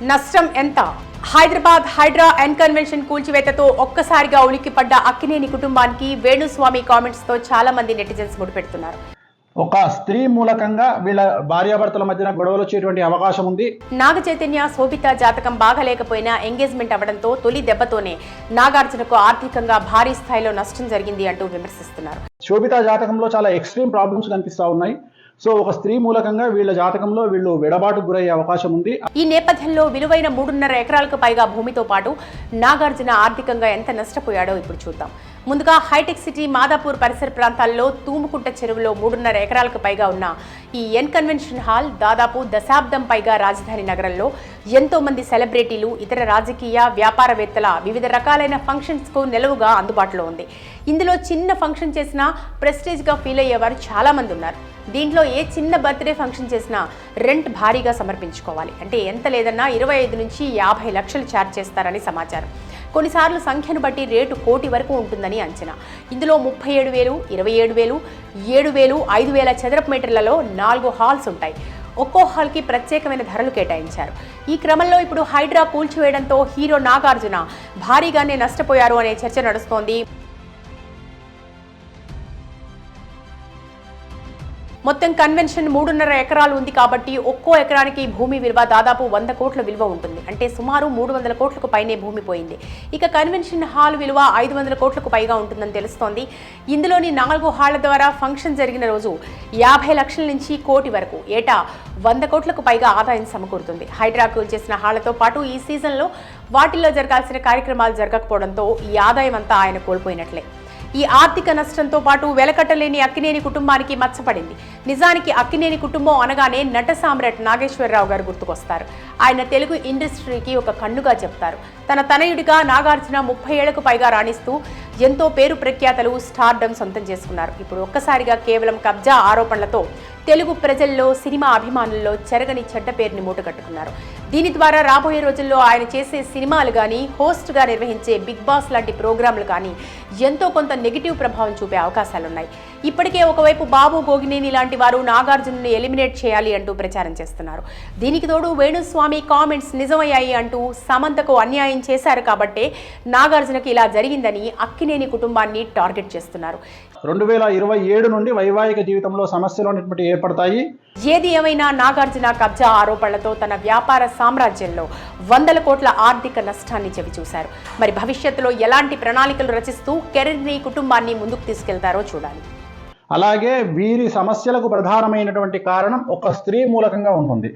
నష్టం ఎంత? Hyderabad Hydraa and convention కూల్చివేతతో ఒక్కసారిగా ఉలిక్కిపడ్డ అక్కినేని కుటుంబానికి వేణుస్వామి కామెంట్స్ తో చాలా మంది నెటిజన్స్ ముడిపెడుతున్నారు. ఒక స్త్రీ మూలకంగా వీళ్ళ భార్యాభర్తల మధ్యన గొడవలు వచ్చేటువంటి అవకాశం ఉంది. నాగ చైతన్య శోభిత జాతకం బాగలేకపోయినా ఎంగేజ్మెంట్ అవ్వడంతో తొలి దెబ్బతోనే నాగార్జునకు ఆర్థికంగా భారీ స్థాయిలో నష్టం జరిగింది అంటూ విమర్శిస్తున్నారు. శోభిత జాతకంలో చాలా ఎక్స్ట్రీమ్ ప్రాబ్లమ్స్ కనిపిస్తా ఉన్నాయి. సో ఒక స్త్రీ మూలకంగా వీళ్ళ జాతకంలో వీళ్ళు విడబాటుకు గురయ్యే అవకాశం ఉంది. ఈ నేపథ్యంలో విలువైన 3.5 ఎకరాలకు పైగా భూమితో పాటు నాగార్జున ఆర్థికంగా ఎంత నష్టపోయాడో ఇప్పుడు చూద్దాం. ముందుగా హైటెక్ సిటీ మాదాపూర్ పరిసర ప్రాంతాల్లో తూముకుంట చెరువులో 3.5 ఎకరాలకు పైగా ఉన్న ఈ ఎన్ కన్వెన్షన్ హాల్ దాదాపు దశాబ్దం పైగా రాజధాని నగరంలో ఎంతో మంది సెలబ్రిటీలు, ఇతర రాజకీయ వ్యాపారవేత్తల వివిధ రకాలైన ఫంక్షన్స్కు నిలువుగా అందుబాటులో ఉంది. ఇందులో చిన్న ఫంక్షన్ చేసినా ప్రెస్టేజ్గా ఫీల్ అయ్యేవారు చాలా మంది ఉన్నారు. దీంట్లో ఏ చిన్న బర్త్డే ఫంక్షన్ చేసినా రెంట్ భారీగా సమర్పించుకోవాలి. అంటే ఎంత లేదన్నా 25 నుంచి 50 లక్షలు ఛార్జ్ చేస్తారని సమాచారం. కొన్నిసార్లు సంఖ్యను బట్టి రేటు కోటి వరకు ఉంటుందని అంచనా. ఇందులో 37,000, 27,000, 7,000, 5,000 చదరపు మీటర్లలో 4 హాల్స్ ఉంటాయి. ఒక్కో హాల్కి ప్రత్యేకమైన ధరలు కేటాయించారు. ఈ క్రమంలో ఇప్పుడు హైడ్రా కూల్చివేయడంతో హీరో నాగార్జున భారీగానే నష్టపోయారు అనే చర్చ నడుస్తోంది. మొత్తం కన్వెన్షన్ 3.5 ఎకరాలు ఉంది కాబట్టి ఒక్కో ఎకరానికి భూమి విలువ దాదాపు 100 కోట్ల విలువ ఉంటుంది. అంటే సుమారు 300 కోట్లకు పైనే భూమి పోయింది. ఇక కన్వెన్షన్ హాల్ విలువ 500 కోట్లకు పైగా ఉంటుందని తెలుస్తోంది. ఇందులోని 4 హాళ్ల ద్వారా ఫంక్షన్ జరిగిన రోజు 50 లక్షల నుంచి కోటి వరకు ఏటా 100 కోట్లకు పైగా ఆదాయం సమకూరుతుంది. హైడ్రా కూల్చేసిన హాళ్లతో పాటు ఈ సీజన్లో వాటిల్లో జరగాల్సిన కార్యక్రమాలు జరగకపోవడంతో ఈ ఆదాయం అంతా ఆయన కోల్పోయినట్లే. ఈ ఆర్థిక నష్టంతో పాటు వెలకట్టలేని అక్కినేని కుటుంబానికి మచ్చపడింది. నిజానికి అక్కినేని కుటుంబం అనగానే నట సామ్రాట్ నాగేశ్వరరావు గారు గుర్తుకొస్తారు. ఆయన తెలుగు ఇండస్ట్రీకి ఒక కన్నుగా చెప్తారు. తన తనయుడిగా నాగార్జున 30 ఏళ్లకు పైగా రాణిస్తూ ఎంతో పేరు ప్రఖ్యాతలు, స్టార్డమ్ సొంతం చేసుకున్నారు. ఇప్పుడు ఒక్కసారిగా కేవలం కబ్జా ఆరోపణలతో తెలుగు ప్రజల్లో, సినిమా అభిమానుల్లో చెరగని చెడ్డ పేరుని మూటగట్టుకున్నారు. దీని ద్వారా రాబోయే రోజుల్లో ఆయన చేసే సినిమాలు కానీ, హోస్ట్గా నిర్వహించే బిగ్ బాస్ లాంటి ప్రోగ్రాంలు కానీ ఎంతో కొంత నెగిటివ్ ప్రభావం చూపే అవకాశాలున్నాయి. ఇప్పటికే ఒకవైపు బాబు గోగినేని లాంటి వారు నాగార్జునను ఎలిమినేట్ చేయాలి అంటూ ప్రచారం చేస్తున్నారు. దీనికి తోడు వేణుస్వామి కామెంట్స్ నిజమయ్యాయి అంటూ సమంతకు అన్యాయం చేశారు కాబట్టే నాగార్జునకి ఇలా జరిగిందని అక్కినేని కుటుంబాన్ని టార్గెట్ చేస్తున్నారు. 2027 నుండి వైవాహిక జీవితంలో సమస్యలు అనేటువంటి ఏర్పడతాయి. ఏది ఏమైనా నాగార్జున కబ్జా ఆరోపణలతో తన వ్యాపార సామ్రాజ్యంలో 100 కోట్ల ఆర్థిక నష్టాన్ని చవిచూశారు. మరి భవిష్యత్తులో ఎలాంటి ప్రణాళికలు రచిస్తూ కెరీర్ని, కుటుంబాన్ని ముందుకు తీసుకెళ్తారో చూడాలి. అలాగే వీరి సమస్యలకు ప్రధానమైనటువంటి కారణం ఒక స్త్రీ మూలకంగా ఉంటుంది.